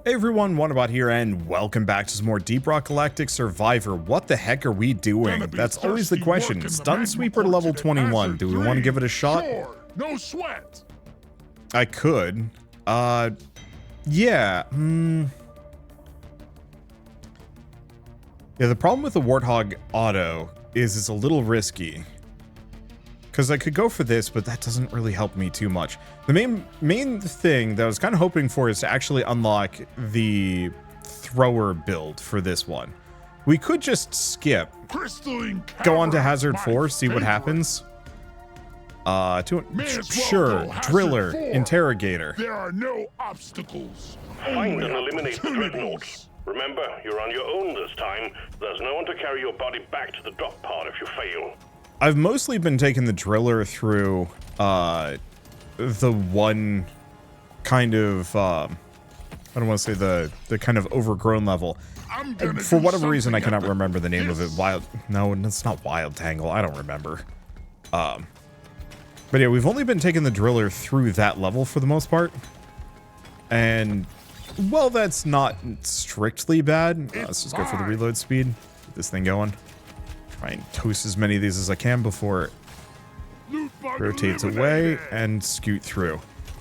Hey everyone, Wanderbot here, and welcome back to some more Deep Rock Galactic Survivor. What the heck are we doing? That's always the question. Stun Sweeper to level 21. Do we want to give it a shot? Sure, no sweat. I could. Yeah. Yeah, the problem with the Warthog auto is it's a little risky. Because I could go for this, but that doesn't really help me too much. The main thing that I was kind of hoping for is to actually unlock the thrower build for this one. We could just skip. Go on to Hazard 4, see what happens. Sure, Driller, Interrogator. There are no obstacles. Find and eliminate the dreadnoughts. Remember, you're on your own this time. There's no one to carry your body back to the drop pod if you fail. I've mostly been taking the Driller through the one kind of I don't want to say the kind of overgrown level. For whatever reason, I cannot remember the name of it. No, it's not Wild Tangle. I don't remember. But yeah, we've only been taking the Driller through that level for the most part, and well, that's not strictly bad. Let's just go for the reload speed. Get this thing going. Try and toast as many of these as I can before it rotates away and scoot through.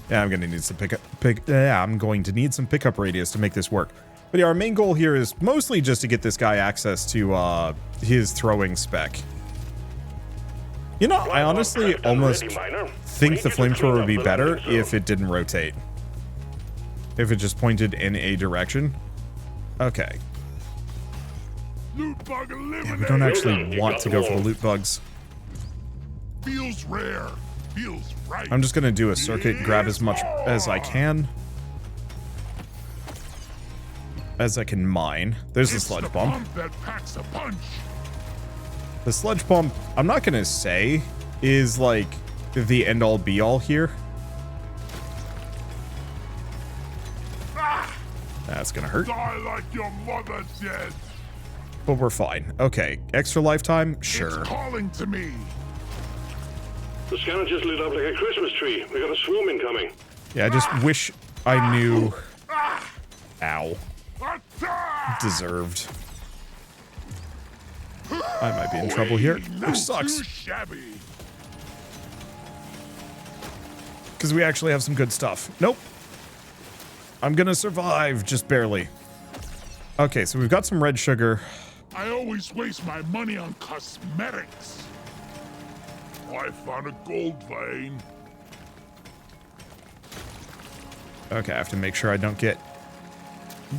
Yeah, I'm gonna need some I'm going to need some pickup radius to make this work. But yeah, our main goal here is mostly just to get this guy access to his throwing spec. You know, I honestly almost think the flamethrower would be better if it didn't rotate. If it just pointed in a direction. Okay. Yeah, we don't actually want to go for the loot bugs. Feels rare. Feels right. I'm just gonna do a circuit, grab as much as I can. As I can mine. There's the sludge pump. That packs a punch. The sludge pump, I'm not gonna say, is like the end all be all here. That's gonna hurt. Die like your mother did. But we're fine. Okay, extra lifetime? Sure. It's calling to me. The scanner just lit up like a Christmas tree. We got a swarm incoming. Yeah, I just wish I knew. Ow. Deserved. I might be in trouble here, which sucks. Because we actually have some good stuff. Nope. I'm gonna survive, just barely. Okay, so we've got some red sugar. I always waste my money on cosmetics. I found a gold vein. Okay, I have to make sure I don't get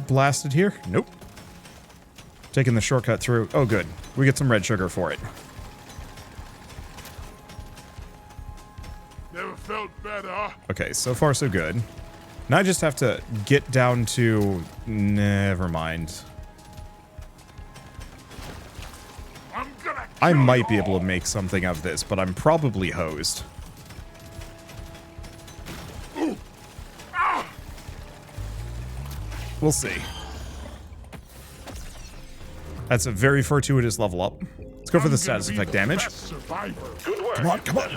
blasted here. Nope. Taking the shortcut through. Oh, good. We get some red sugar for it. Never felt better. Okay, so far so good. Now I just have to get down to... Never mind. I might be able to make something of this, but I'm probably hosed. We'll see. That's a very fortuitous level up. Let's go for the status effect damage. Good work. Come on, come on.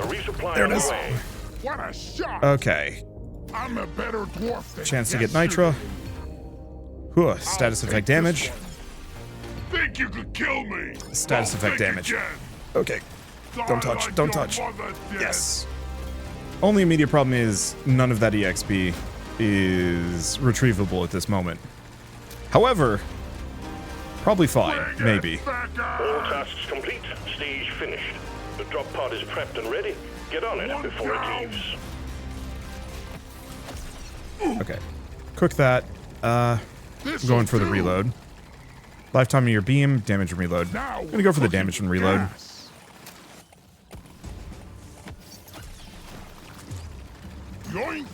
There it is. What a shot. Okay. I'm a better dwarf than Chance to get Nitra. Status effect damage. Think you could kill me? Status effect damage. Okay. Don't touch. Don't touch. Yes. Only immediate problem is none of that EXP is retrievable at this moment. However, probably fine. Maybe. All tasks complete. Stage finished. The drop pod is prepped and ready. Get on it before it leaves. Okay. Cook that. Going for the reload. Lifetime of your beam, damage and reload. I'm gonna go for the damage and reload. Yoink!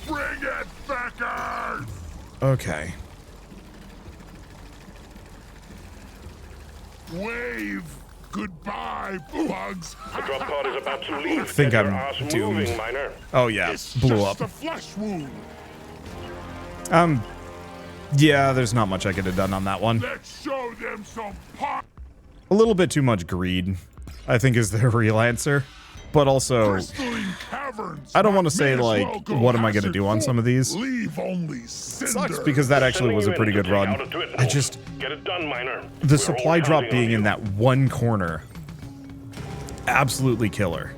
Bring it, backers! Okay. Wave goodbye, bugs. The drop pod is about to leave. I think Get I'm your ass doomed. moving, miner. Oh yeah, blew up. Just a flesh wound. Yeah, there's not much I could have done on that one. Let's show them some pop. A little bit too much greed, I think, is the real answer. but also, Crystalline caverns, I don't want to might say, as like, well go what am I going to acid do on full. some of these? Leave only It cinders. sucks because that actually was a pretty good run. I just, Get it done, Miner. the supply drop being in that one corner, absolutely killer.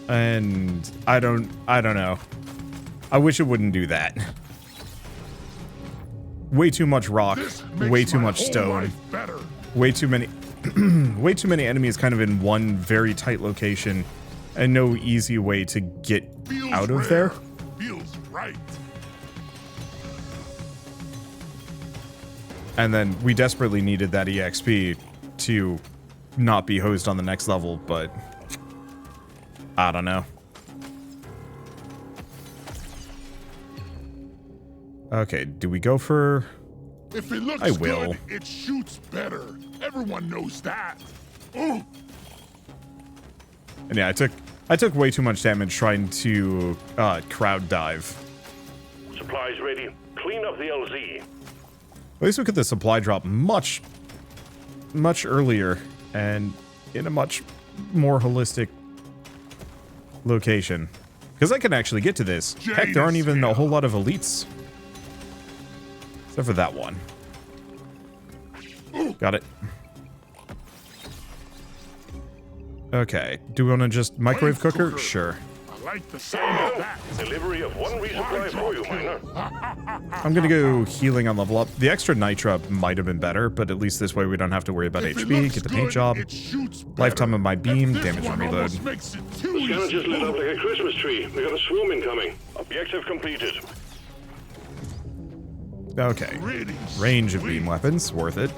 And I don't know. I wish it wouldn't do that. Way too much rock, way too much stone, way too many way too many enemies kind of in one very tight location, and no easy way to get out of there. Feels right. And then we desperately needed that EXP to not be hosed on the next level, but I don't know. Okay, do we go for... If it looks I will. good, it shoots better. Everyone knows that. Ooh. And yeah, I took way too much damage trying to crowd dive. Supplies ready. Clean up the LZ. At least we get the supply drop much earlier and in a much more holistic location. Because I can actually get to this. Heck, there aren't even a whole lot of elites. Except for that one. Got it. Okay, do we want to just microwave cooker? Sure. I like the sound of that. Delivery of one resupply for you, Miner. I'm gonna go healing on level up. The extra nitra might have been better, but at least this way we don't have to worry about If it HP, looks get the paint good, job. it shoots better. Lifetime of my beam, This damage one and reload. almost makes it too The scanner easy. just lit up like a Christmas tree. We got a swarm incoming. Objective completed. Okay. Pretty Range of sweet. beam weapons, worth it.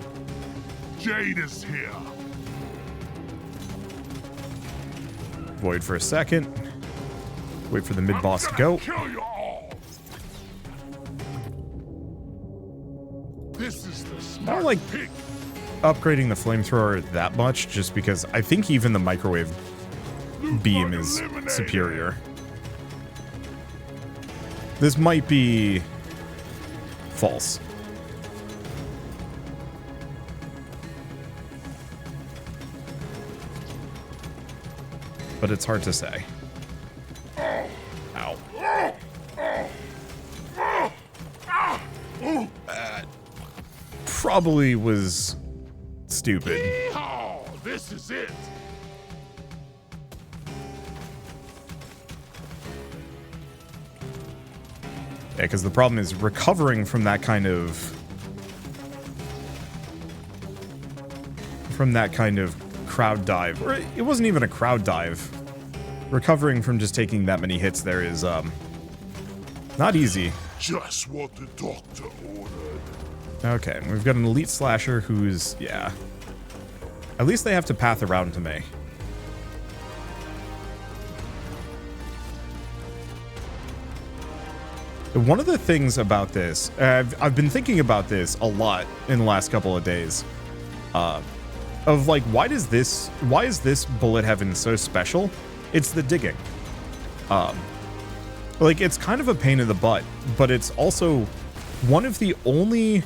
Jade is here. Void for a second. Wait for the mid boss to I'm go. gonna kill you all. This is the I smart don't like pick. upgrading the flamethrower that much, just because I think even the microwave beam is superior. This might be false. But it's hard to say. Ow. That probably was stupid. Oh, this is it. Yeah, because the problem is recovering from that kind of crowd dive. Or it wasn't even a crowd dive. Recovering from just taking that many hits there is not easy. Just what the doctor ordered. Okay, we've got an elite slasher who's, yeah. At least they have to path around to me. One of the things about this, I've been thinking about this a lot in the last couple of days, of like, why is this bullet heaven so special? It's the digging. Like, it's kind of a pain in the butt, but it's also one of the only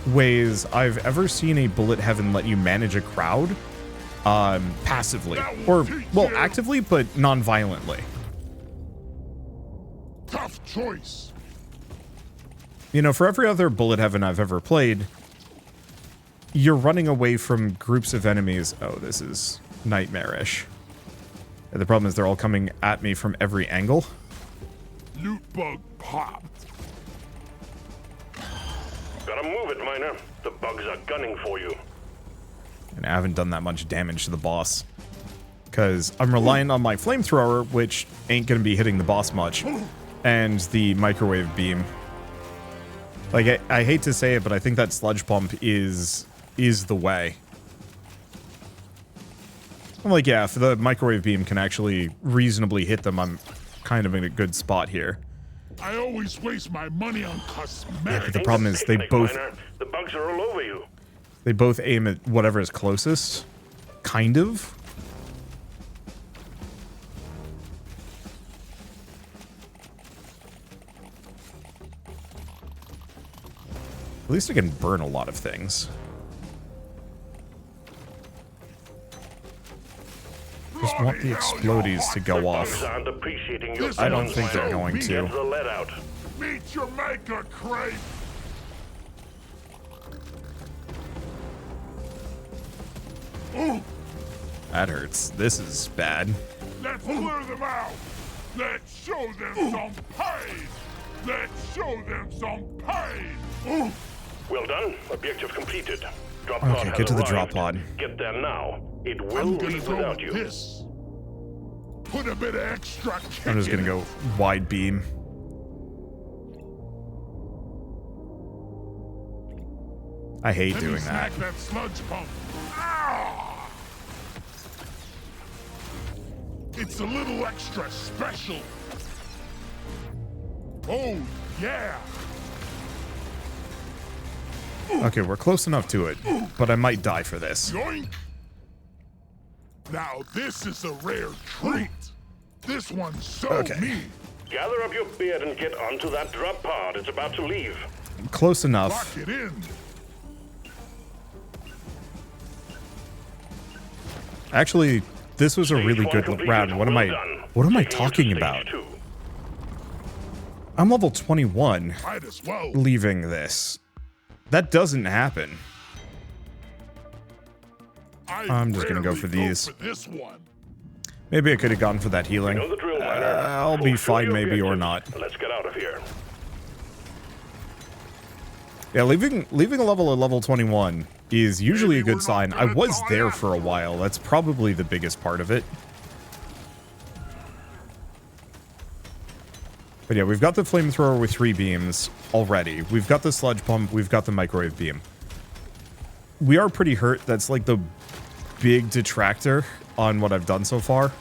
ways I've ever seen a bullet heaven let you manage a crowd passively, or, well, actively, but non-violently. Tough choice. You know, for every other bullet heaven I've ever played, you're running away from groups of enemies. Oh, this is nightmarish. And the problem is they're all coming at me from every angle. Loot bug popped. Gotta move it, Miner. The bugs are gunning for you. And I haven't done that much damage to the boss. Because I'm relying on my flamethrower, which ain't gonna be hitting the boss much. And the microwave beam. Like, I hate to say it, but I think that sludge pump is the way. I'm like, yeah, if the microwave beam can actually reasonably hit them, I'm kind of in a good spot here. I always waste my money on Yeah, cosmetics. but the problem is they Picnic, both Miner. The bugs are all over you. aim at whatever is closest. Kind of. At least I can burn a lot of things. want the explodies to go Bugs off. aren't appreciating your I don't guns, think they're man. going Get to. the lead out. Meet your maker, Crate! Ooh, That hurts. This is bad. let's clear them out! Let's show them some pain! Let's show them some pain! Ooh, Well done. Objective completed. Drop Okay, pod has get to the arrived. drop pod. Get there now. It will I'm gonna leave go without with you. this. Put a bit of extra kick I'm just in gonna it. go wide beam. I hate Let me doing that. smack that sludge pump. Ah! It's a little extra special. Oh, yeah. Okay, we're close enough to it, but I might die for this. Yoink. Now this is a rare treat. This one's so Okay. mean. Gather up your beard and get onto that drop pod. It's about to leave. Close Lock enough. it in. Actually, this was a Stage really one good completed. round. What am Well I done. Taking you to talking stage about? 2. I'm level 21 Might as well. leaving this. That doesn't happen. I'm just gonna go rarely for these. for this one. Maybe I could have gone for that healing. Know the drill, Miner. I'll be Fulfill fine your maybe or objectives. not. Let's get out of here. Yeah, leaving a level at level 21 is usually a Maybe we're good not sign. I gonna was die there after for a while. That's probably the biggest part of it. But yeah, we've got the flamethrower with 3 beams already. We've got the sludge pump. We've got the microwave beam. We are pretty hurt. That's like the big detractor on what I've done so far.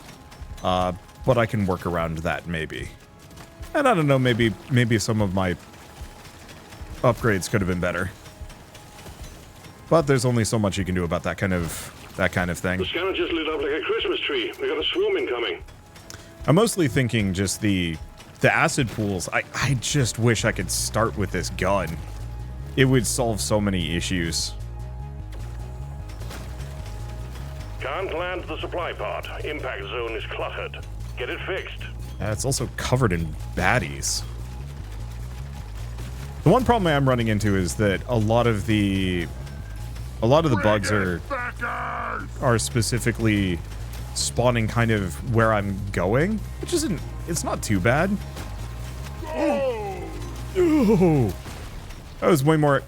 But I can work around that maybe. And I don't know, maybe some of my upgrades could have been better. But there's only so much you can do about that kind of thing. The scanner just lit up like a Christmas tree. We got a swarm incoming. I'm mostly thinking just the acid pools. I just wish I could start with this gun. It would solve so many issues. Can't land the supply pod. Impact zone is cluttered. Get it fixed. It's also covered in baddies. The one problem I'm running into is that a lot of the bugs are specifically spawning kind of where I'm going, which isn't, it's not too bad. Oh! Ooh, that was way more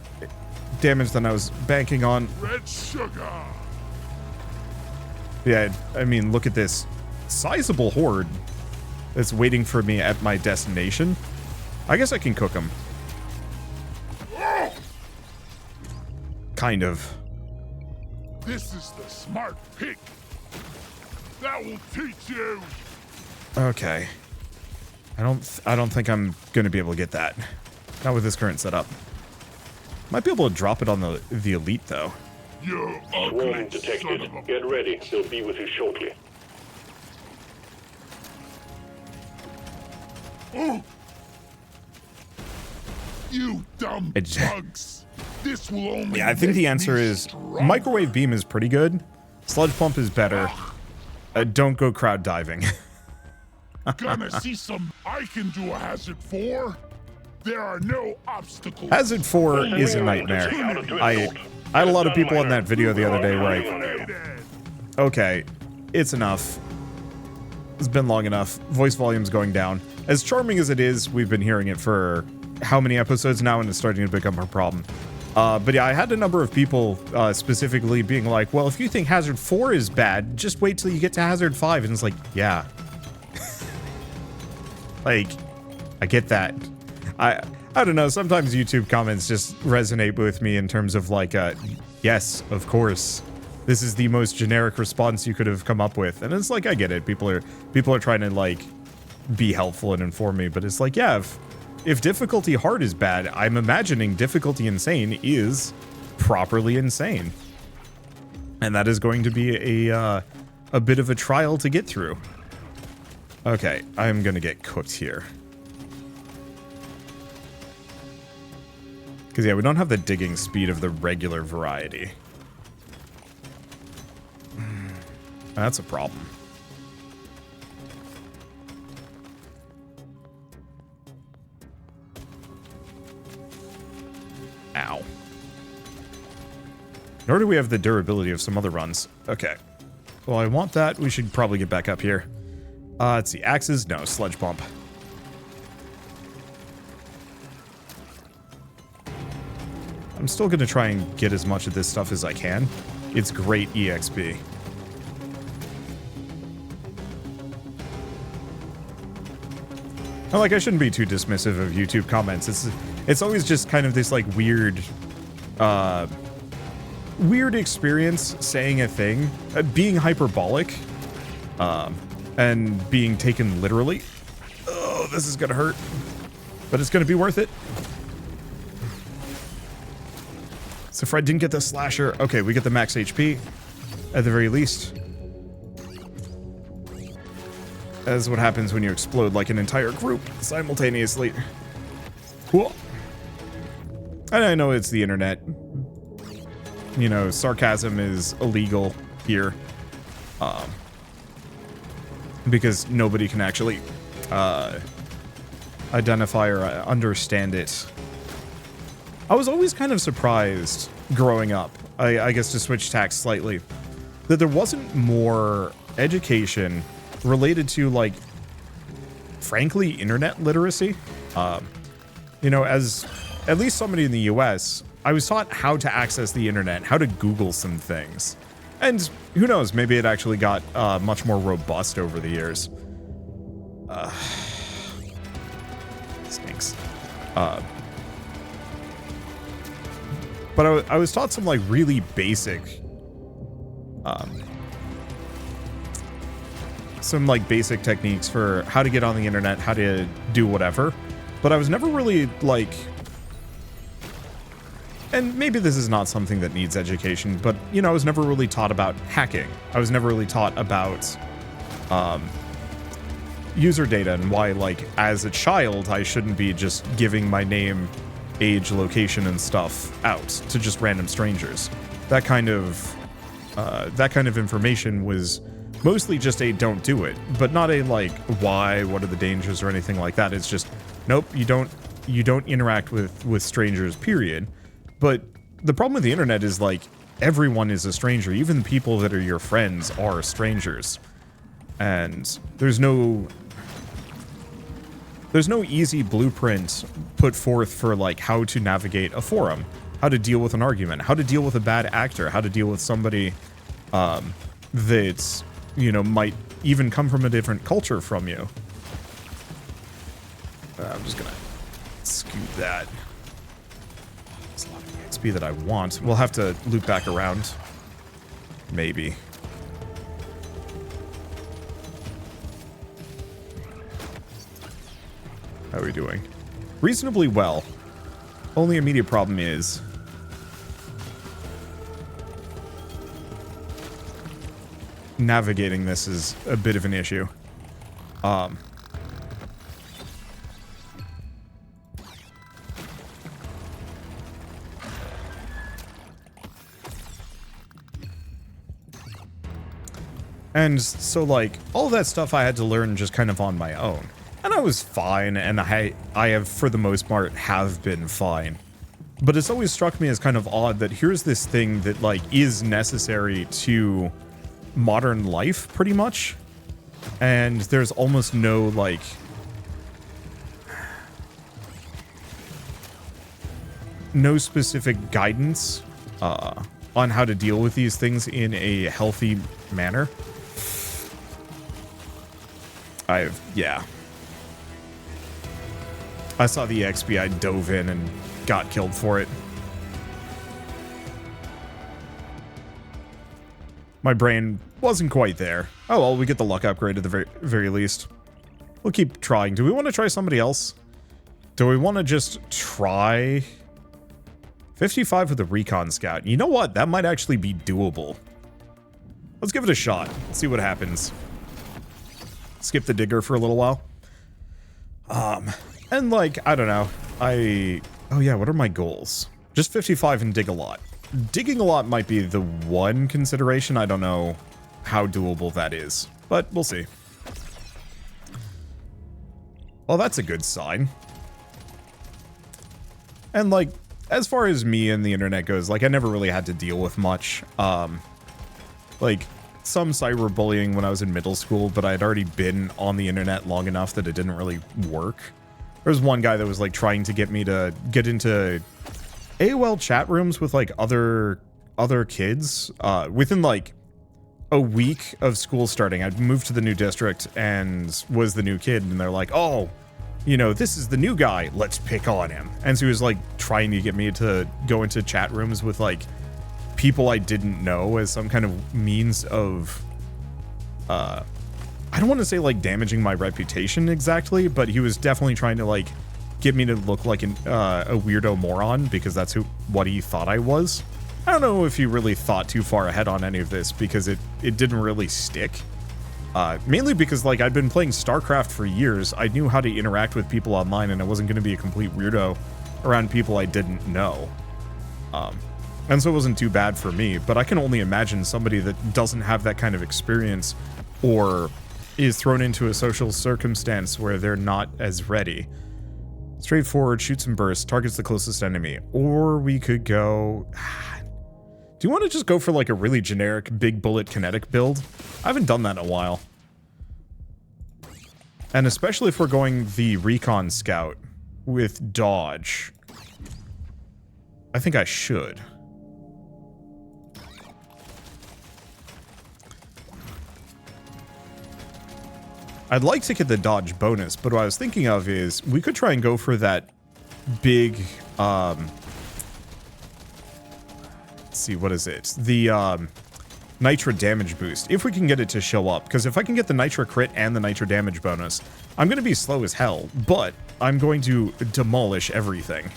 damage than I was banking on. Red sugar. Yeah, I mean, look at this sizable horde that's waiting for me at my destination. I guess I can cook them. Kind of. This is the smart pick. That will teach you. Okay. I don't think I'm gonna be able to get that. Not with this current setup. Might be able to drop it on the elite though. You Swarm ugly son detected. of a... Get ready. They'll be with you shortly. Oh! You dumb I j- bugs. This will only Yeah, I think make the answer me is stronger. microwave beam is pretty good. Sludge pump is better. Don't go crowd diving. Gonna see some. I can do a hazard 4. There are no obstacles. Hazard 4 is a nightmare. I had a lot of people on that video the other day where I, okay, it's enough. It's been long enough. Voice volume's going down. As charming as it is, we've been hearing it for how many episodes now, and it's starting to become a problem. But yeah, I had a number of people specifically being like, well, if you think Hazard 4 is bad, just wait till you get to Hazard 5. And it's like, yeah. Like, I get that. I don't know, sometimes YouTube comments just resonate with me in terms of like, yes, of course. This is the most generic response you could have come up with. And it's like, I get it. People are trying to like be helpful and inform me, but it's like, yeah, if difficulty hard is bad, I'm imagining difficulty insane is properly insane. And that is going to be a bit of a trial to get through. Okay, I'm gonna get cooked here. Because, yeah, we don't have the digging speed of the regular variety. That's a problem. Ow. Nor do we have the durability of some other runs. Okay. Well, I want that. We should probably get back up here. Let's see. Axes? No. Sludge bump. I'm still going to try and get as much of this stuff as I can. It's great EXP. Like, I shouldn't be too dismissive of YouTube comments. It's always just kind of this, like, weird experience saying a thing, being hyperbolic, and being taken literally. Oh, this is gonna hurt, but it's gonna be worth it. So Fred didn't get the slasher. Okay, we get the max HP, at the very least. That's what happens when you explode like an entire group simultaneously. Cool. And I know it's the internet. You know, sarcasm is illegal here. Because nobody can actually identify or understand it. I was always kind of surprised growing up, I guess to switch tacks slightly, that there wasn't more education related to, like, frankly, internet literacy. You know, as at least somebody in the US, I was taught how to access the internet, how to Google some things. And who knows, maybe it actually got much more robust over the years. Stinks. But I was taught some, like, really basic, basic techniques for how to get on the internet, how to do whatever. But I was never really, like, and maybe this is not something that needs education, but, you know, I was never really taught about hacking. I was never really taught about, user data and why, like, as a child, I shouldn't be just giving my name, age, location, and stuff out to just random strangers. That kind of information was mostly just a don't do it, but not a, like, why, what are the dangers or anything like that. It's just, nope, you don't interact with strangers, period. But the problem with the internet is, like, everyone is a stranger. Even the people that are your friends are strangers. And there's no easy blueprint put forth for, like, how to navigate a forum, how to deal with an argument, how to deal with a bad actor, how to deal with somebody that, you know, might even come from a different culture from you. I'm just gonna scoot that. It's a lot of XP that I want. We'll have to loop back around. Maybe. How are we doing? Reasonably well. Only immediate problem is navigating this is a bit of an issue. And so, like, all that stuff I had to learn just kind of on my own. And I was fine, and I have, for the most part, have been fine. But it's always struck me as kind of odd that here's this thing that, like, is necessary to modern life, pretty much. And there's almost no, like, no specific guidance on how to deal with these things in a healthy manner. Yeah. I saw the XP, I dove in and got killed for it. My brain wasn't quite there. Oh well, we get the luck upgrade at the very least. We'll keep trying. Do we want to try somebody else? Do we want to just try 55 with a recon scout? You know what? That might actually be doable. Let's give it a shot. See what happens. Skip the digger for a little while. And, like, I don't know. Oh yeah, what are my goals? Just 55 and dig a lot. Digging a lot might be the one consideration. I don't know how doable that is, but we'll see. Well, that's a good sign. And, like, as far as me and the internet goes, like, I never really had to deal with much. Like, some cyberbullying when I was in middle school, but I had already been on the internet long enough that it didn't really work. There was one guy that was, like, trying to get me to get into AOL chat rooms with, like, other kids. Within, like, a week of school starting, I'd moved to the new district and was the new kid, and they're like, oh, you know, this is the new guy, let's pick on him. And so he was, like, trying to get me to go into chat rooms with, like, people I didn't know as some kind of means of, I don't want to say, like, damaging my reputation exactly, but he was definitely trying to, like, get me to look like a weirdo moron, because that's what he thought I was. I don't know if he really thought too far ahead on any of this, because it didn't really stick. Mainly because, like, I'd been playing StarCraft for years. I knew how to interact with people online, and I wasn't going to be a complete weirdo around people I didn't know. And so it wasn't too bad for me, but I can only imagine somebody that doesn't have that kind of experience or is thrown into a social circumstance where they're not as ready. Straightforward, shoots and bursts, targets the closest enemy. Or we could go... Do you want to just go for, like, a really generic big bullet kinetic build? I haven't done that in a while. And especially if we're going the recon scout with dodge. I think I should. I'd like to get the dodge bonus, but what I was thinking of is we could try and go for that big, let's see, what is it? The, Nitra damage boost, if we can get it to show up. Because if I can get the Nitra crit and the Nitra damage bonus, I'm going to be slow as hell, but I'm going to demolish everything.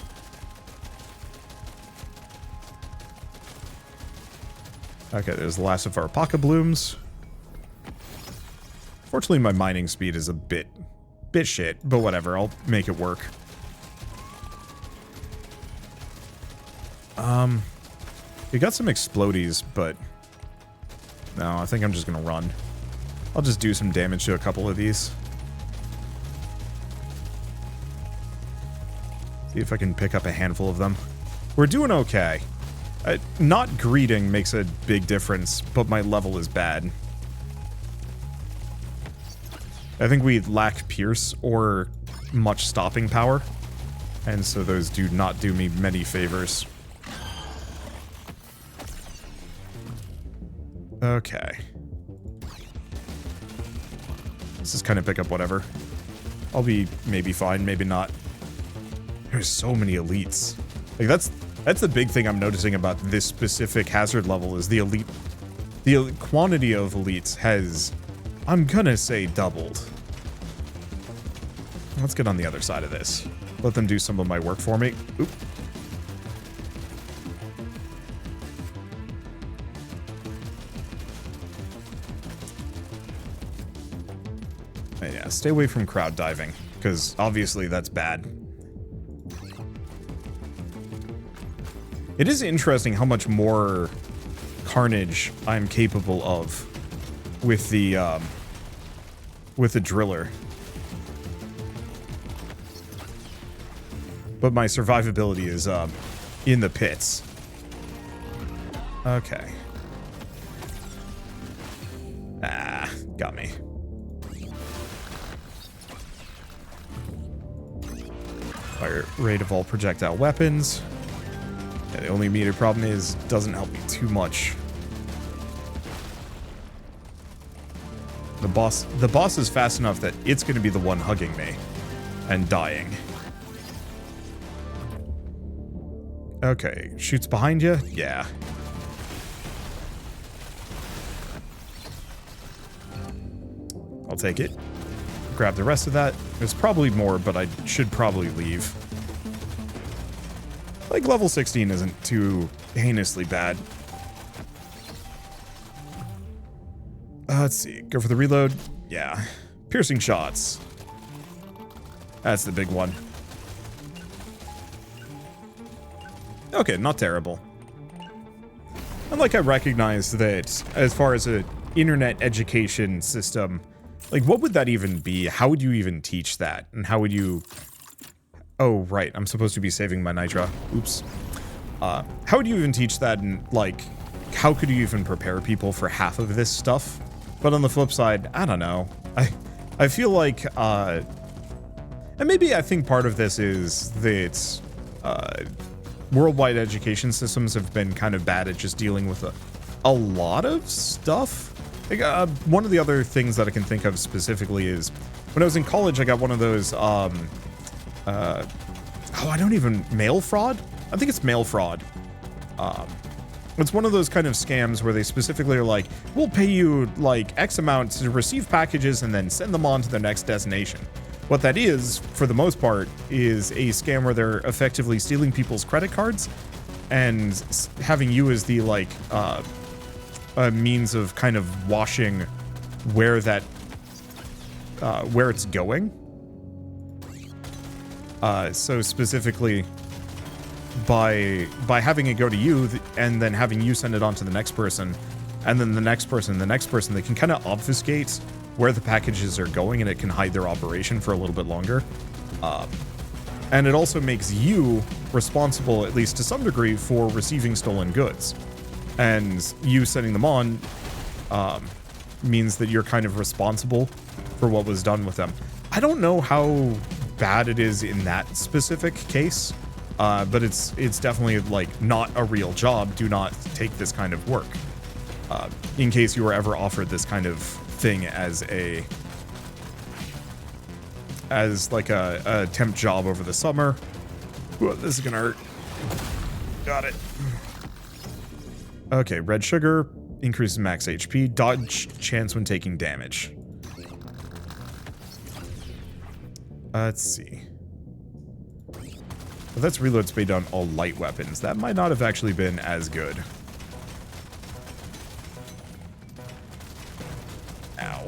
Okay, there's the last of our Pocket Blooms. Fortunately, my mining speed is a bit shit, but whatever, I'll make it work. We got some explodies, but no, I think I'm just gonna run. I'll just do some damage to a couple of these. See if I can pick up a handful of them. We're doing okay. Not greeting makes a big difference, but my level is bad. I think we lack Pierce or much stopping power, and so those do not do me many favors. Okay. Let's just kind of pick up whatever. I'll be maybe fine, maybe not. There's so many elites. Like, that's the big thing I'm noticing about this specific hazard level is the quantity of elites has, I'm gonna say, doubled. Let's get on the other side of this. Let them do some of my work for me. Oop. And yeah, stay away from crowd diving, because obviously that's bad. It is interesting how much more carnage I'm capable of with the driller. But my survivability is in the pits. Okay. Ah, got me. Fire rate of all projectile weapons. Yeah, the only immediate problem is doesn't help me too much. The boss is fast enough that it's going to be the one hugging me and dying. Okay, shoots behind you? Yeah. I'll take it. Grab the rest of that. There's probably more, but I should probably leave. Like, level 16 isn't too heinously bad. Let's see. Go for the reload. Yeah. Piercing shots. That's the big one. Okay, not terrible. And like, I recognize that as far as an internet education system, like, what would that even be? How would you even teach that? And how would you Oh, right. I'm supposed to be saving my nitra. Oops. How would you even teach that? And, like, how could you even prepare people for half of this stuff? But on the flip side, I don't know. I feel like, and maybe I think part of this is that, worldwide education systems have been kind of bad at just dealing with a lot of stuff. Like, one of the other things that I can think of specifically is when I was in college, I got one of those, mail fraud? I think it's mail fraud. It's one of those kind of scams where they specifically are like, we'll pay you like X amount to receive packages and then send them on to their next destination. What that is, for the most part, is a scam where they're effectively stealing people's credit cards and having you as the like, a means of kind of washing where that, where it's going. So specifically, by having it go to you and then having you send it on to the next person, and then the next person, they can kind of obfuscate where the packages are going, and it can hide their operation for a little bit longer. And it also makes you responsible, at least to some degree, for receiving stolen goods. And you sending them on means that you're kind of responsible for what was done with them. I don't know how bad it is in that specific case, but it's definitely like not a real job. Do not take this kind of work. In case you were ever offered this kind of thing as like a temp job over the summer. Ooh, this is gonna hurt. Got it. Okay, red sugar increases max HP, dodge chance when taking damage. Let's see. Well, that's reload speed on all light weapons. That might not have actually been as good. Ow.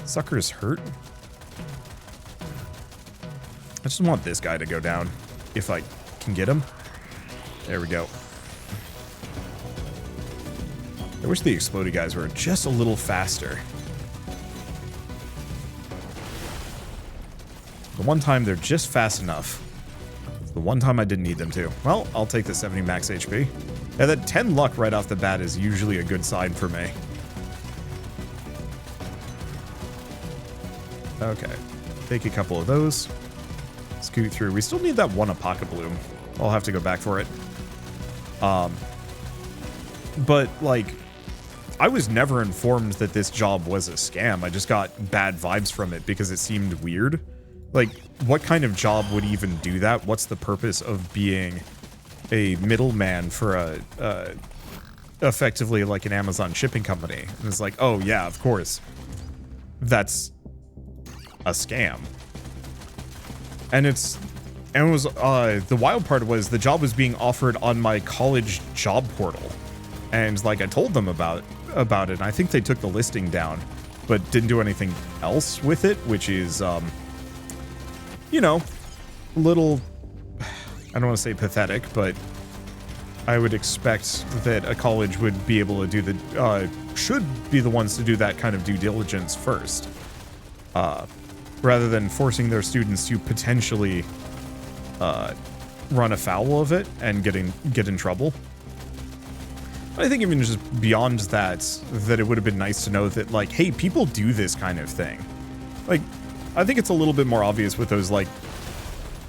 Sucker's hurt. I just want this guy to go down, if I can get him. There we go. I wish the exploded guys were just a little faster. The one time they're just fast enough. The one time I didn't need them to. Well, I'll take the 70 max HP. Yeah, that 10 luck right off the bat is usually a good sign for me. Okay. Take a couple of those. Scoot through. We still need that one Apoca Bloom. I'll have to go back for it. But, like, I was never informed that this job was a scam. I just got bad vibes from it because it seemed weird. Like, what kind of job would even do that? What's the purpose of being a middleman for a effectively like an Amazon shipping company? And it's like, oh yeah, of course. That's a scam. And it was, the wild part was the job was being offered on my college job portal. And like I told them about it, and I think they took the listing down, but didn't do anything else with it, which is, you know, a little, I don't want to say pathetic, but I would expect that a college would be able to do the, should be the ones to do that kind of due diligence first, rather than forcing their students to potentially run afoul of it and get in trouble. I think even just beyond that it would have been nice to know that, like, hey, people do this kind of thing. Like, I think it's a little bit more obvious with those, like,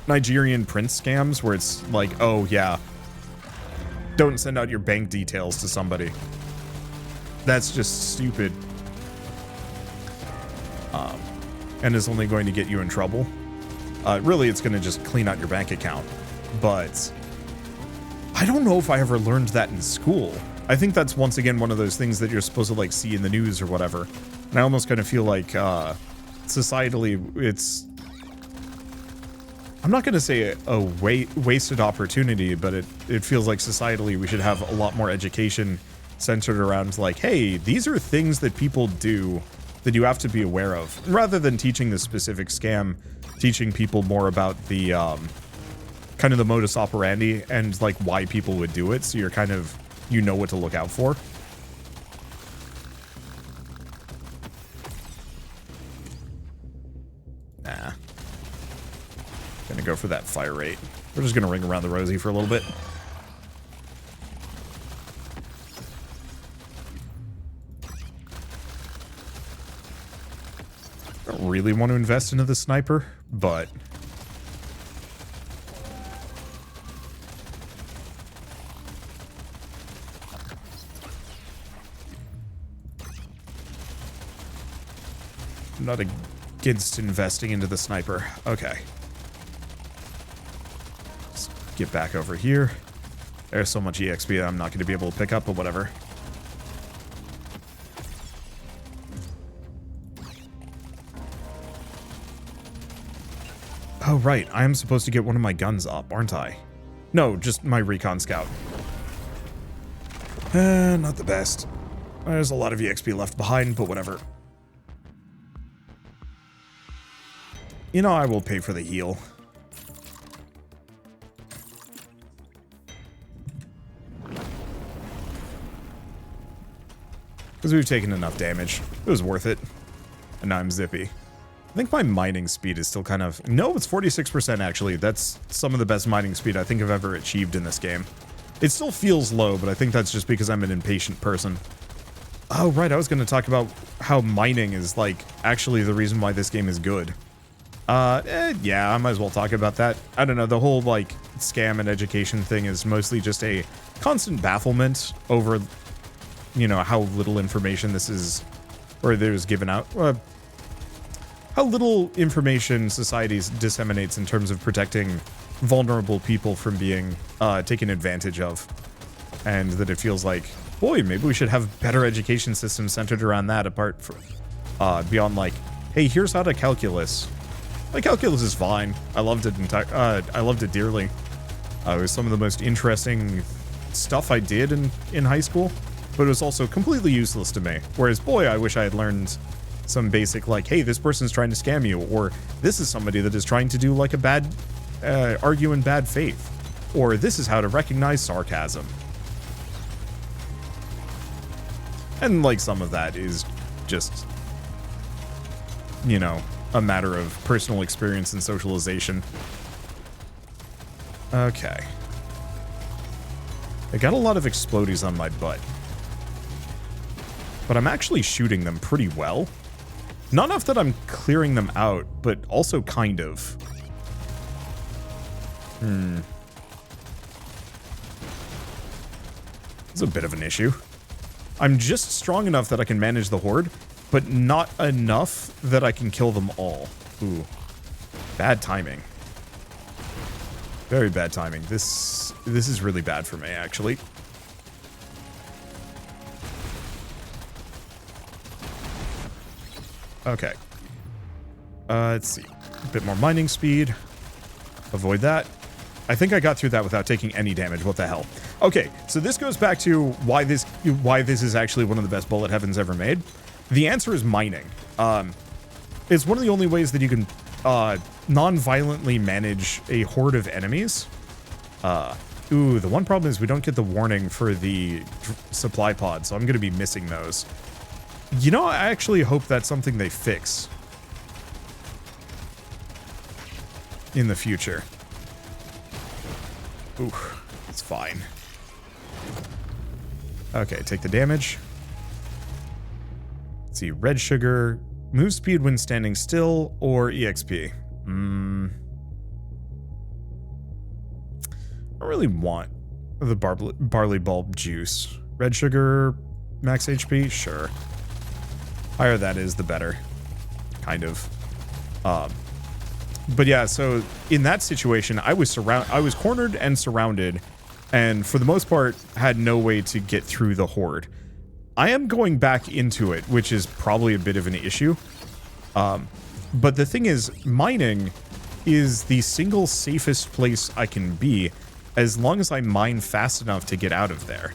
Nigerian prince scams where it's like, oh, yeah, don't send out your bank details to somebody. That's just stupid. And is only going to get you in trouble. Really, it's going to just clean out your bank account. But I don't know if I ever learned that in school. I think that's, once again, one of those things that you're supposed to, like, see in the news or whatever. And I almost kind of feel like, societally, it's, I'm not going to say a wasted opportunity, but it feels like societally we should have a lot more education centered around, like, hey, these are things that people do that you have to be aware of. Rather than teaching the specific scam, teaching people more about the, kind of the modus operandi and, like, why people would do it, so you're kind of, you know what to look out for. Gonna go for that fire rate. We're just gonna ring around the rosy for a little bit. Don't really want to invest into the sniper, but I'm not against investing into the sniper. Okay. Let's get back over here. There's so much EXP that I'm not going to be able to pick up, but whatever. Oh, right. I am supposed to get one of my guns up, aren't I? No, just my recon scout. Not the best. There's a lot of EXP left behind, but whatever. You know, I will pay for the heal. Because we've taken enough damage. It was worth it. And now I'm zippy. I think my mining speed is still kind of... No, it's 46% actually. That's some of the best mining speed I think I've ever achieved in this game. It still feels low, but I think that's just because I'm an impatient person. Oh, right. I was going to talk about how mining is, like, actually the reason why this game is good. Yeah, I might as well talk about that. I don't know, the whole, like, scam and education thing is mostly just a constant bafflement over, you know, how little information this is, or there's given out. How little information society disseminates in terms of protecting vulnerable people from being taken advantage of. And that it feels like, boy, maybe we should have better education systems centered around that, apart from, beyond like, hey, here's how to calculus. Like, calculus is fine. I loved it I loved it dearly. It was some of the most interesting stuff I did in high school, but it was also completely useless to me. Whereas, boy, I wish I had learned some basic, like, hey, this person's trying to scam you, or this is somebody that is trying to do, like, a bad, argue in bad faith, or this is how to recognize sarcasm. And, like, some of that is just, you know, a matter of personal experience and socialization. Okay. I got a lot of explodies on my butt. But I'm actually shooting them pretty well. Not enough that I'm clearing them out, but also kind of. It's a bit of an issue. I'm just strong enough that I can manage the horde, but not enough that I can kill them all. Ooh. Bad timing. Very bad timing. This is really bad for me, actually. Okay. Let's see. A bit more mining speed. Avoid that. I think I got through that without taking any damage. What the hell? Okay, so this goes back to why this is actually one of the best bullet heavens ever made. The answer is mining. It's one of the only ways that you can non-violently manage a horde of enemies. Ooh, the one problem is we don't get the warning for the supply pod, so I'm going to be missing those. You know, I actually hope that's something they fix in the future. Ooh, it's fine. Okay, take the damage. Let's see, red sugar, move speed when standing still, or EXP. I don't really want the barley bulb juice. Red sugar, max HP, sure. Higher that is, the better. Kind of. But yeah, so in that situation, I was cornered and surrounded, and for the most part, had no way to get through the horde. I am going back into it, which is probably a bit of an issue. But the thing is, mining is the single safest place I can be, as long as I mine fast enough to get out of there.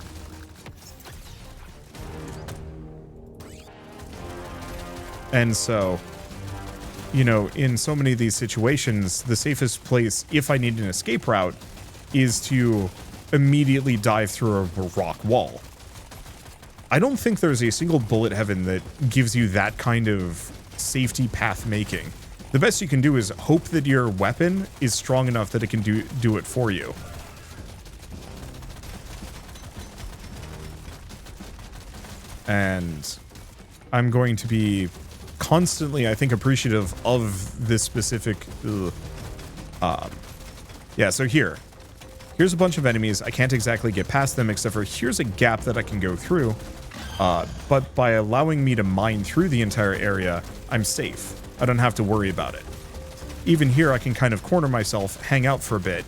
And so, you know, in so many of these situations, the safest place, if I need an escape route, is to immediately dive through a rock wall. I don't think there's a single bullet heaven that gives you that kind of safety path making. The best you can do is hope that your weapon is strong enough that it can do it for you. And I'm going to be constantly, I think, appreciative of this specific... yeah, so here's a bunch of enemies. I can't exactly get past them, except for here's a gap that I can go through. But by allowing me to mine through the entire area, I'm safe. I don't have to worry about it. Even here, I can kind of corner myself, hang out for a bit,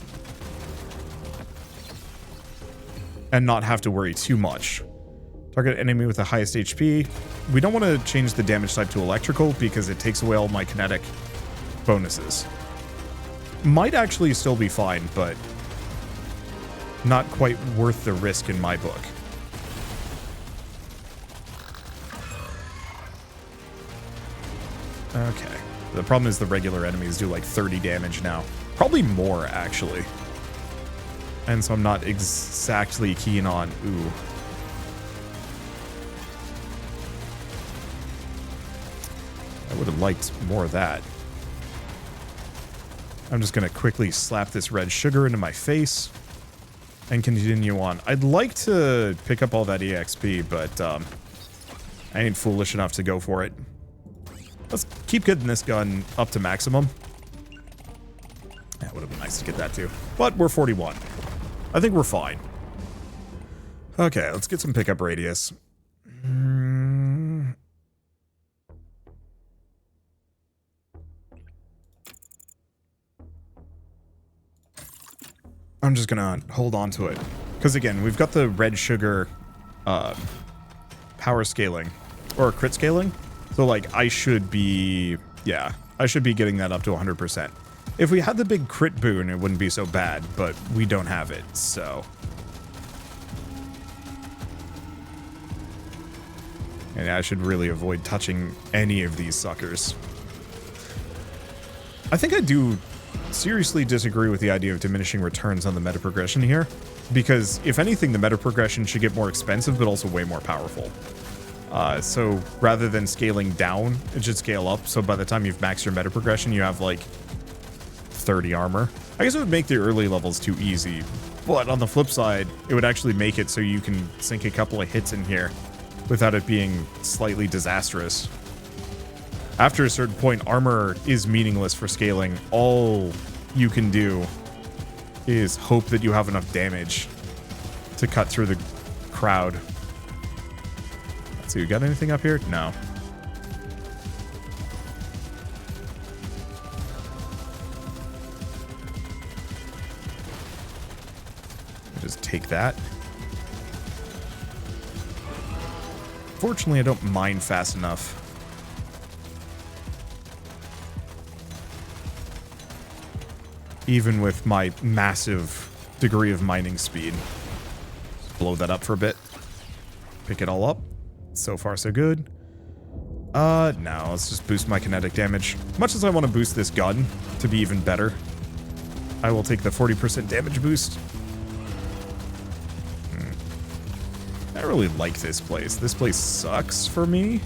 and not have to worry too much. Target enemy with the highest HP. We don't want to change the damage type to electrical because it takes away all my kinetic bonuses. Might actually still be fine, but not quite worth the risk in my book. Okay. The problem is the regular enemies do like 30 damage now. Probably more, actually. And so I'm not exactly keen on... Ooh. I would have liked more of that. I'm just going to quickly slap this red sugar into my face and continue on. I'd like to pick up all that EXP, but I ain't foolish enough to go for it. Let's keep getting this gun up to maximum. That would have been nice to get that too. But we're 41. I think we're fine. Okay, let's get some pickup radius. I'm just gonna hold on to it. Because again, we've got the red sugar power scaling. Or crit scaling. So like, I should be... Yeah, I should be getting that up to 100%. If we had the big crit boon, it wouldn't be so bad. But we don't have it, so... And I should really avoid touching any of these suckers. I think I do... seriously disagree with the idea of diminishing returns on the meta progression here, because if anything, the meta progression should get more expensive but also way more powerful. So rather than scaling down, it should scale up, so by the time you've maxed your meta progression, you have like 30 armor. I guess it would make the early levels too easy, but on the flip side, it would actually make it so you can sink a couple of hits in here without it being slightly disastrous. After a certain point, armor is meaningless for scaling. All you can do is hope that you have enough damage to cut through the crowd. Let's see, you got anything up here? No. Just take that. Fortunately, I don't mine fast enough. Even with my massive degree of mining speed. Just blow that up for a bit. Pick it all up. So far, so good. No, let's just boost my kinetic damage. Much as I want to boost this gun to be even better, I will take the 40% damage boost. I really like this place. This place sucks for me.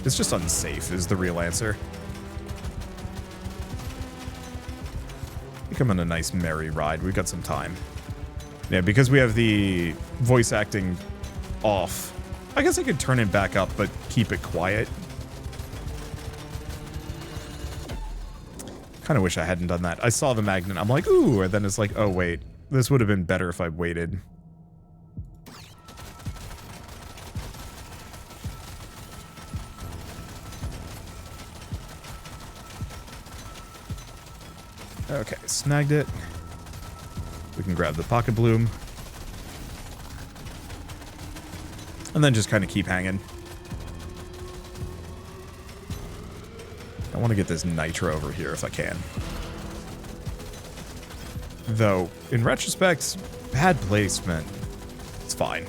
It's just unsafe is the real answer. I think I'm on a nice merry ride. We've got some time. Yeah, because we have the voice acting off. I guess I could turn it back up, but keep it quiet. Kind of wish I hadn't done that. I saw the magnet. I'm like, ooh, and then it's like, oh, wait. This would have been better if I waited. Okay, snagged it. We can grab the pocket bloom. And then just kind of keep hanging. I want to get this nitro over here if I can. Though, in retrospect, bad placement. It's fine.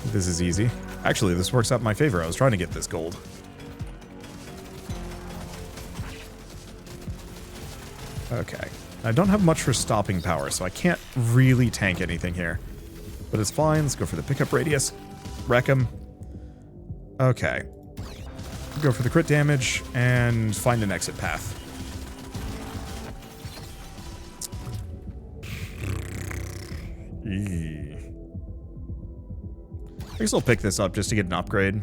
This is easy. Actually, this works out in my favor. I was trying to get this gold. Okay. I don't have much for stopping power, so I can't really tank anything here. But it's fine. Let's go for the pickup radius. Wreck him. Okay. go for the crit damage, and find an exit path. I guess I'll pick this up just to get an upgrade.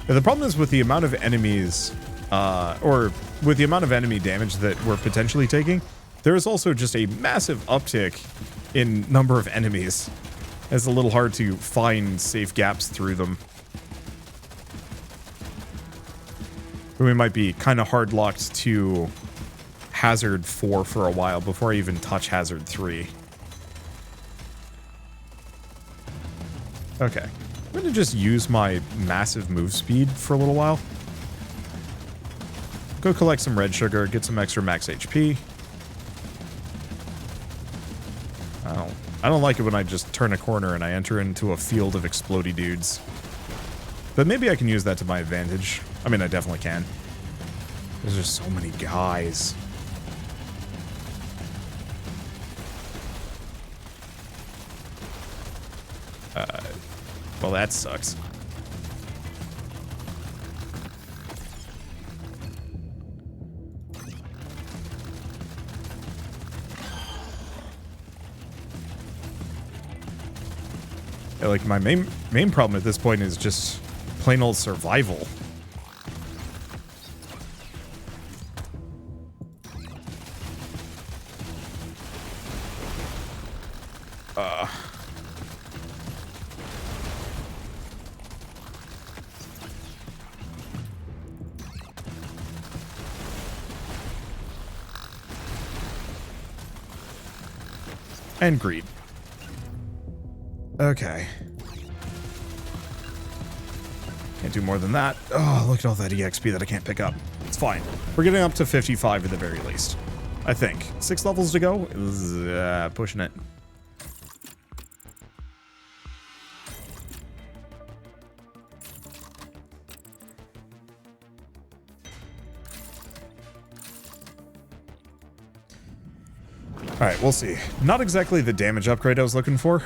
Yeah, the problem is with the amount of enemies, or with the amount of enemy damage that we're potentially taking, there is also just a massive uptick in number of enemies. It's a little hard to find safe gaps through them. We might be kind of hard locked to Hazard 4 for a while before I even touch Hazard 3. Okay. I'm going to just use my massive move speed for a little while. Go collect some red sugar, get some extra max HP. I don't like it when I just turn a corner and I enter into a field of explodey dudes. But maybe I can use that to my advantage. I mean, I definitely can. There's just so many guys. Well, that sucks. Yeah, like, my main problem at this point is just plain old survival. And greed. Okay. Can't do more than that. Oh, look at all that EXP that I can't pick up. It's fine. We're getting up to 55 at the very least. I think. 6 levels to go? Pushing it. Alright, we'll see. Not exactly the damage upgrade I was looking for.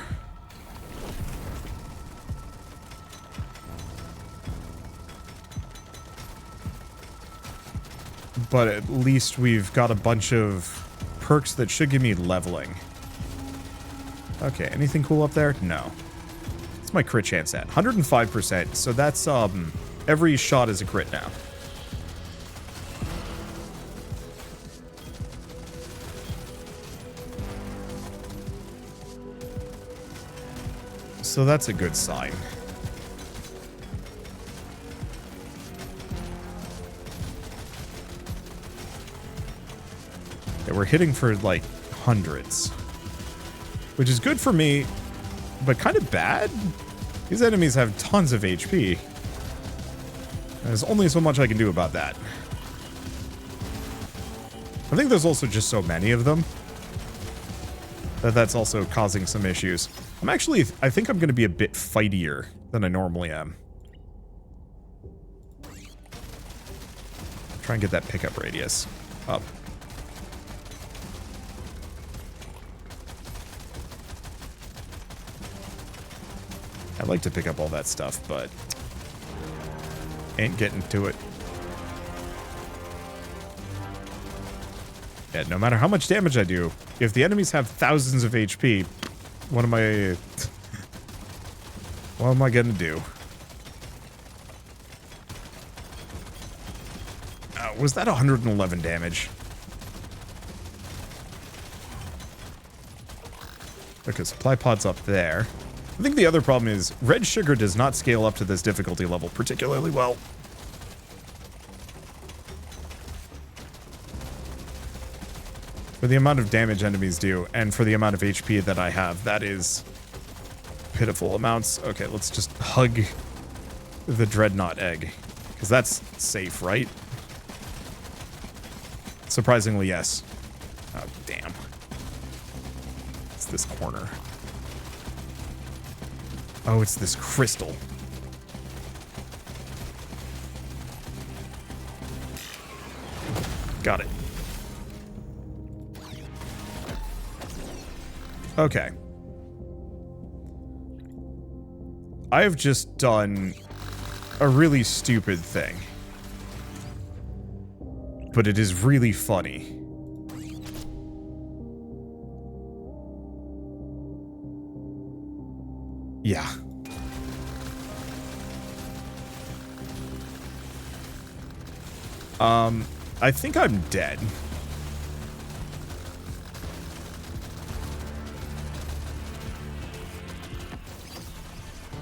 But at least we've got a bunch of perks that should give me leveling. Okay, anything cool up there? No. What's my crit chance at? 105%, so that's, every shot is a crit now. So that's a good sign. Yeah, we're hitting for like hundreds, which is good for me, but kind of bad. These enemies have tons of HP. There's only so much I can do about that. I think there's also just so many of them that's also causing some issues. I think I'm going to be a bit fightier than I normally am. Try and get that pickup radius up. I'd like to pick up all that stuff, but ain't getting to it. Yeah, no matter how much damage I do, if the enemies have thousands of HP, what am I gonna do? Was that 111 damage? Okay, supply pod's up there. I think the other problem is red sugar does not scale up to this difficulty level particularly well. For the amount of damage enemies do, and for the amount of HP that I have, that is pitiful amounts. Okay, let's just hug the Dreadnought egg, because that's safe, right? Surprisingly, yes. Oh, damn. It's this corner. Oh, it's this crystal. Got it. Okay. I have just done a really stupid thing. But it is really funny. Yeah. I think I'm dead.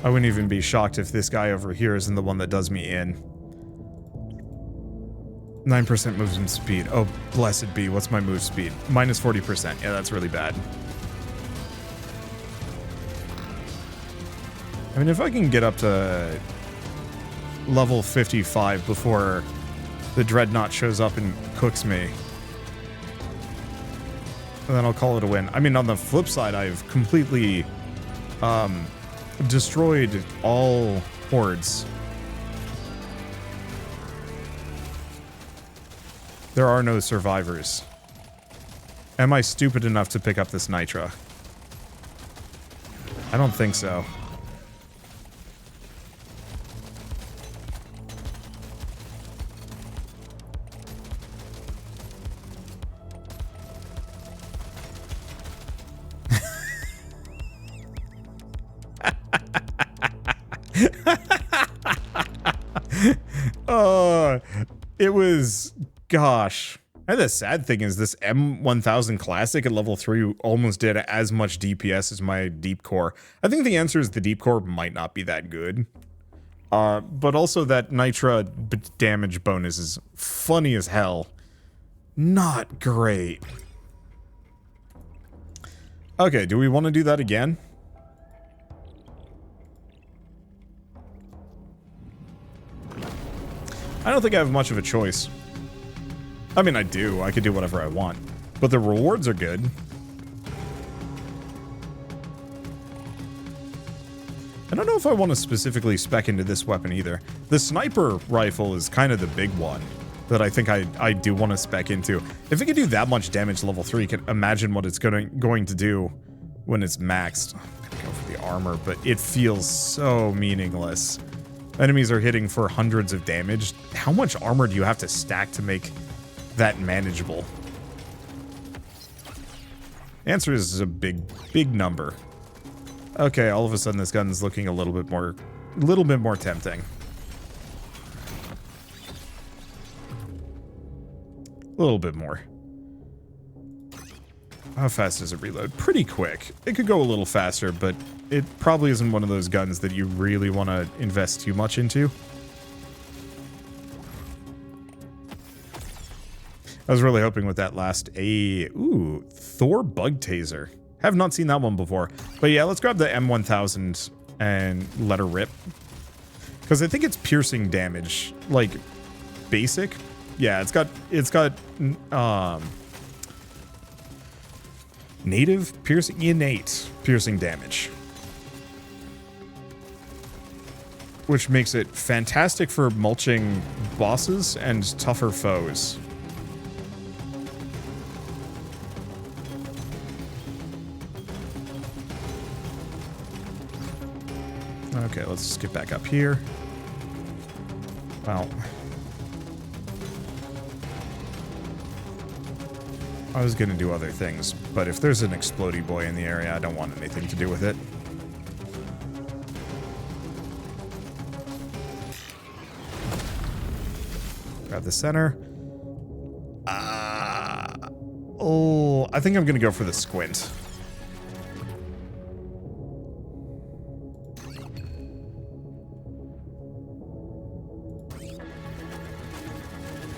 I wouldn't even be shocked if this guy over here isn't the one that does me in. 9% movement speed. Oh, blessed be. What's my move speed? Minus 40%. Yeah, that's really bad. I mean, if I can get up to level 55 before the Dreadnought shows up and cooks me, then I'll call it a win. I mean, on the flip side, I've completely destroyed all hordes. There are no survivors. Am I stupid enough to pick up this Nitra? I don't think so. It was, gosh. And the sad thing is this M1000 Classic at level 3 almost did as much DPS as my Deep Core. I think the answer is the Deep Core might not be that good. But also that Nitra damage bonus is funny as hell. Not great. Okay, do we want to do that again? I don't think I have much of a choice. I mean, I do. I could do whatever I want. But the rewards are good. I don't know if I want to specifically spec into this weapon either. The sniper rifle is kind of the big one that I think I do want to spec into. If it can do that much damage level 3, you can imagine what it's going to do when it's maxed. I'm going to go for the armor, but it feels so meaningless. Enemies are hitting for hundreds of damage. How much armor do you have to stack to make that manageable? Answer is a big number. Okay, all of a sudden this gun's looking a little bit more tempting. A little bit more. How fast does it reload? Pretty quick. It could go a little faster, but it probably isn't one of those guns that you really want to invest too much into. I was really hoping with that last ooh, Thor Bug Taser. Have not seen that one before. But yeah, let's grab the M1000 and let her rip. Because I think it's piercing damage, like basic. Yeah, it's got innate piercing damage, which makes it fantastic for mulching bosses and tougher foes. Okay, let's just get back up here. Well, I was gonna do other things, but if there's an explodey boy in the area, I don't want anything to do with it. Grab the center. Oh, I think I'm gonna go for the squint.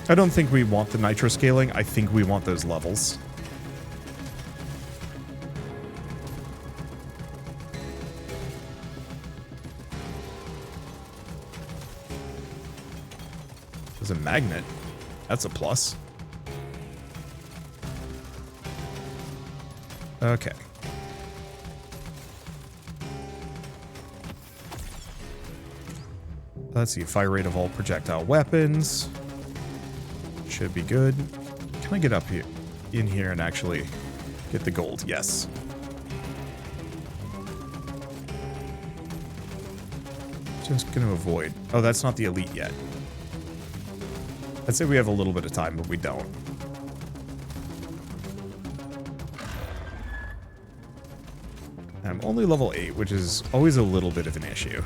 I don't think we want the nitro scaling. I think we want those levels. There's a magnet. That's a plus. Okay. Let's see. Fire rate of all projectile weapons. Should be good. Can I get up here, in here and actually get the gold? Yes. Just gonna avoid. Oh, that's not the elite yet. I'd say we have a little bit of time, but we don't. I'm only level 8, which is always a little bit of an issue.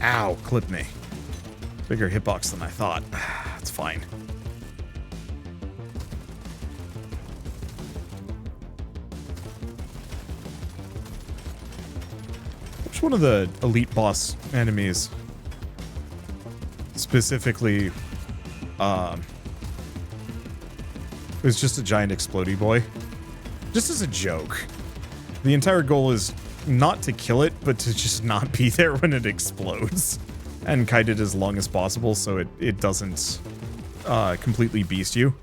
Ow, clipped me. Bigger hitbox than I thought. It's fine. Which one of the elite boss enemies specifically was just a giant explodey boy? Just as a joke. The entire goal is not to kill it, but to just not be there when it explodes. And kite it as long as possible so it doesn't completely beast you.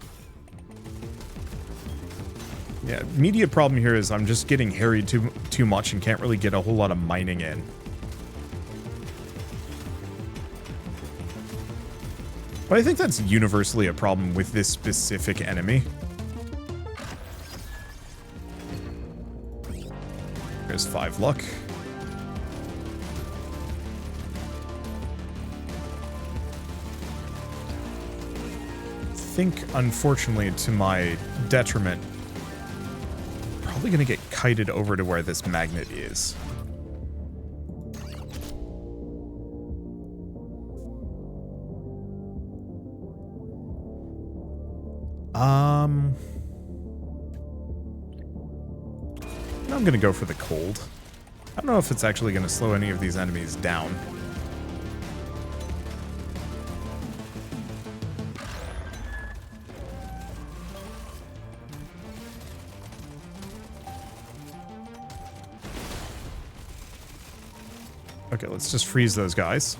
Yeah, immediate problem here is I'm just getting harried too much and can't really get a whole lot of mining in. But I think that's universally a problem with this specific enemy. There's 5 luck. I think, unfortunately, to my detriment, probably gonna get kited over to where this magnet is. I'm gonna go for the cold. I don't know if it's actually gonna slow any of these enemies down. Okay, let's just freeze those guys.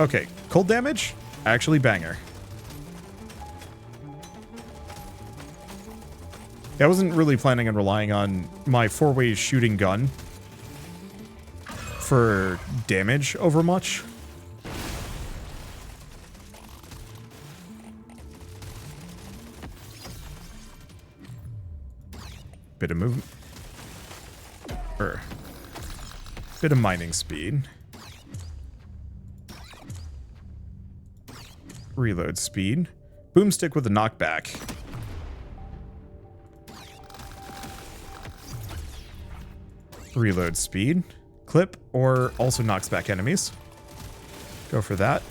Okay, cold damage, actually banger. I wasn't really planning on relying on my 4-way shooting gun for damage over much. Bit of movement. Bit of mining speed. Reload speed. Boomstick with a knockback. Reload speed. Clip, or also knocks back enemies. Go for that.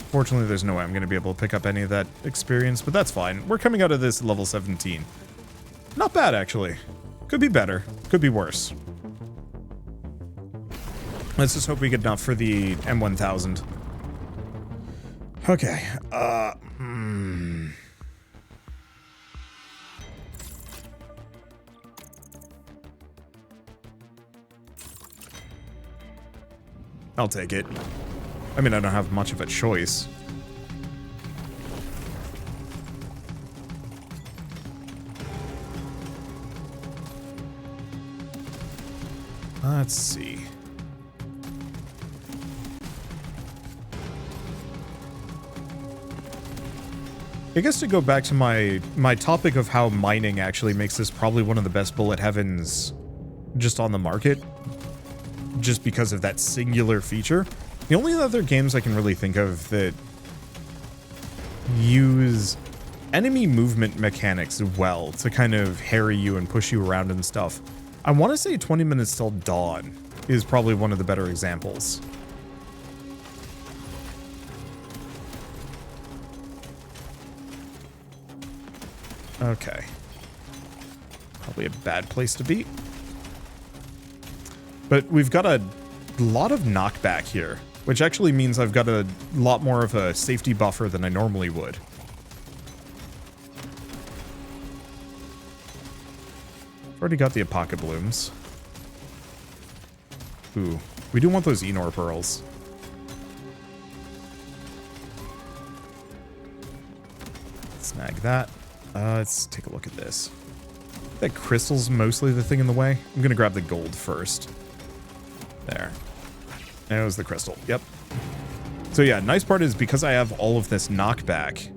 Fortunately, there's no way I'm going to be able to pick up any of that experience, but that's fine. We're coming out of this level 17. Not bad, actually. Could be better. Could be worse. Let's just hope we get enough for the M1000. Okay. I'll take it. I mean, I don't have much of a choice. Let's see. I guess to go back to my topic of how mining actually makes this probably one of the best bullet heavens just on the market, just because of that singular feature. The only other games I can really think of that use enemy movement mechanics well to kind of harry you and push you around and stuff. I want to say 20 Minutes Till Dawn is probably one of the better examples. Okay. Probably a bad place to be. But we've got a lot of knockback here, which actually means I've got a lot more of a safety buffer than I normally would. I've already got the Apoca Blooms. Ooh, we do want those Enor Pearls. Snag that. Let's take a look at this. That crystal's mostly the thing in the way. I'm gonna grab the gold first. There. And it was the crystal. Yep. So yeah, nice part is because I have all of this knockback.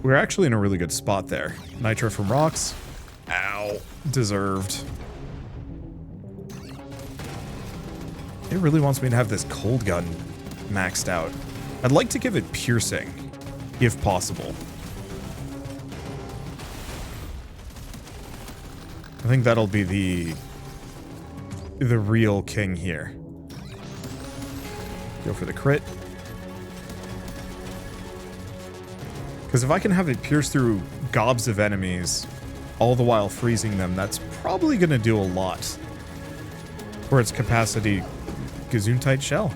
We're actually in a really good spot there. Nitro from rocks. Ow. Deserved. It really wants me to have this cold gun maxed out. I'd like to give it piercing, if possible. I think that'll be the real king here. Go for the crit. Because if I can have it pierce through gobs of enemies, all the while freezing them, that's probably going to do a lot for its capacity. Gesundheit shell.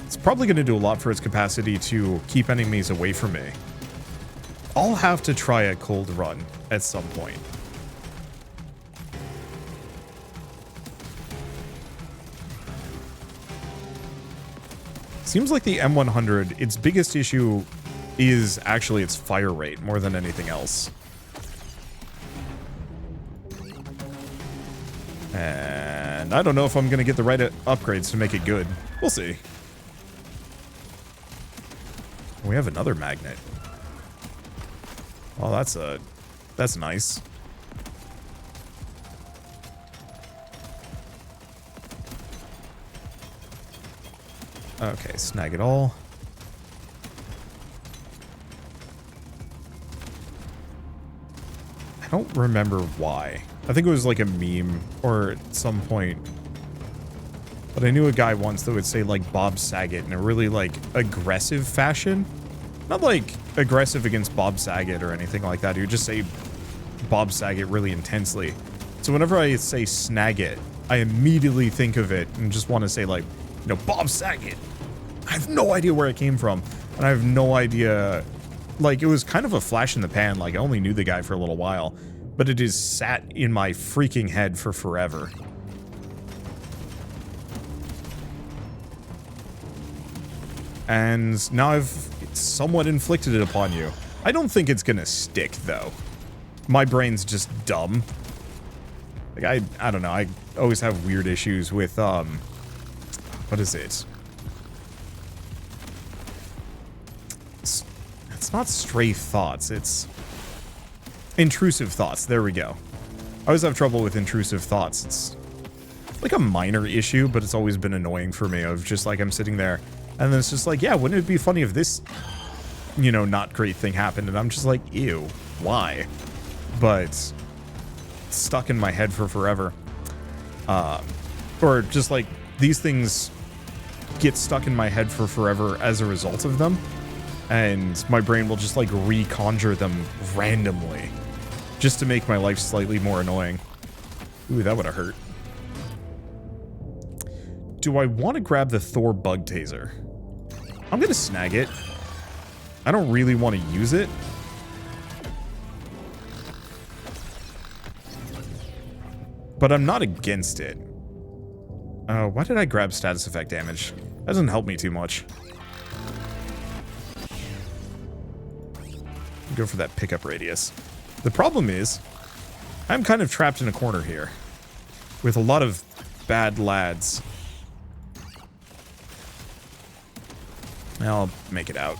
It's probably going to do a lot for its capacity to keep enemies away from me. I'll have to try a cold run at some point. Seems like the M100, its biggest issue is actually its fire rate more than anything else. And I don't know if I'm going to get the right upgrades to make it good. We'll see. We have another magnet. Oh, that's nice. Okay, snag it all. I don't remember why. I think it was like a meme or at some point. But I knew a guy once that would say like Bob Saget in a really like aggressive fashion. Not like aggressive against Bob Saget or anything like that. He would just say Bob Saget really intensely. So whenever I say snag it, I immediately think of it and just want to say like, you know, Bob Saget. I have no idea where it came from. And I have no idea. Like, it was kind of a flash in the pan. Like, I only knew the guy for a little while. But it has sat in my freaking head for forever. And now I've somewhat inflicted it upon you. I don't think it's gonna stick, though. My brain's just dumb. Like, I don't know. I always have weird issues with, what is it? It's not stray thoughts, it's intrusive thoughts. There we go. I always have trouble with intrusive thoughts. It's like a minor issue, but it's always been annoying for me of just like I'm sitting there and then it's just like, yeah, wouldn't it be funny if this, you know, not great thing happened? And I'm just like, ew, why? But it's stuck in my head for forever. Or just like these things get stuck in my head for forever as a result of them. And my brain will just like reconjure them randomly just to make my life slightly more annoying. Ooh, that would have hurt. Do I want to grab the Thor bug taser? I'm going to snag it. I don't really want to use it. But I'm not against it. Why did I grab status effect damage? That doesn't help me too much. Go for that pickup radius. The problem is, I'm kind of trapped in a corner here with a lot of bad lads. I'll make it out.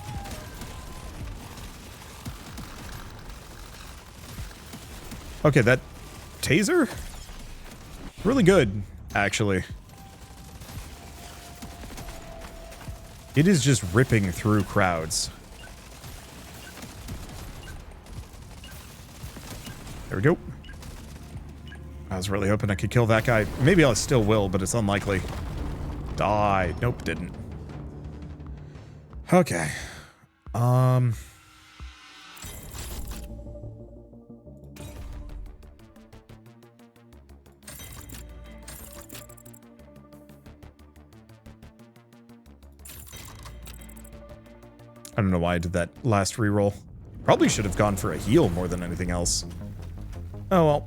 Okay, that taser? Really good, actually. It is just ripping through crowds. There we go. I was really hoping I could kill that guy. Maybe I still will, but it's unlikely. Die. Nope, didn't. Okay. I don't know why I did that last reroll. Probably should have gone for a heal more than anything else. Oh well.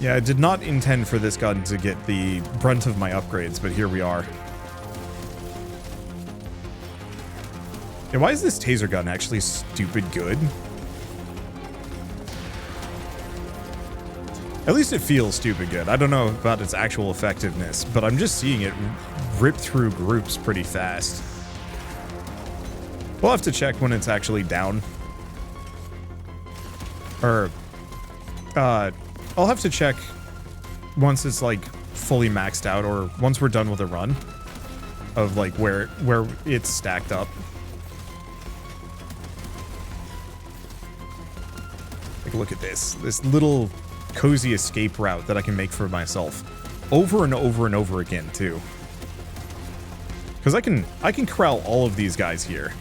Yeah, I did not intend for this gun to get the brunt of my upgrades, but here we are. And why is this taser gun actually stupid good? At least it feels stupid good. I don't know about its actual effectiveness, but I'm just seeing it rip through groups pretty fast. We'll have to check when it's actually down. Or, I'll have to check once it's, like, fully maxed out, or once we're done with a run of, like, where it's stacked up. Like, look at this. This little cozy escape route that I can make for myself. Over and over and over again, too. Because I can corral all of these guys here.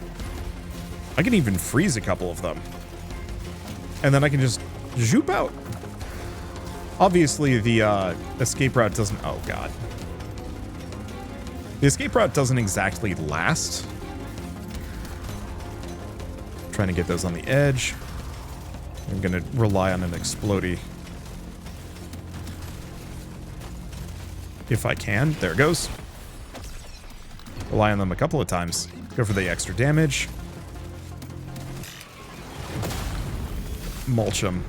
I can even freeze a couple of them. And then I can just zoop out. Obviously, the escape route doesn't... Oh, God. The escape route doesn't exactly last. Trying to get those on the edge. I'm going to rely on an explodey. If I can. There it goes. Rely on them a couple of times. Go for the extra damage. Mulch them.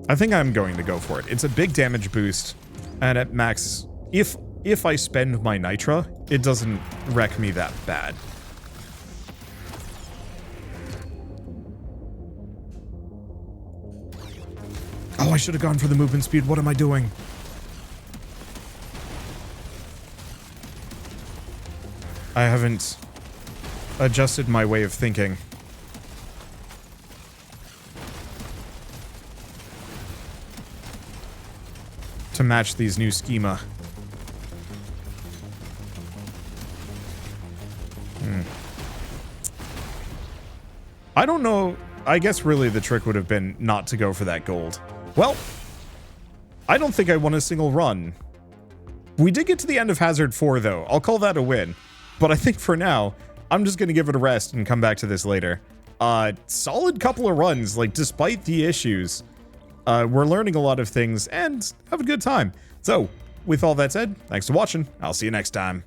I think I'm going to go for it. It's a big damage boost, and at max, if I spend my nitra, it doesn't wreck me that bad. Oh, I should have gone for the movement speed. What am I doing? I haven't adjusted my way of thinking. To match these new schema. I don't know. I guess really the trick would have been not to go for that gold. Well, I don't think I won a single run. We did get to the end of Hazard 4, though. I'll call that a win. But I think for now, I'm just going to give it a rest and come back to this later. Solid couple of runs, like, despite the issues. We're learning a lot of things and have a good time. So, with all that said, thanks for watching. I'll see you next time.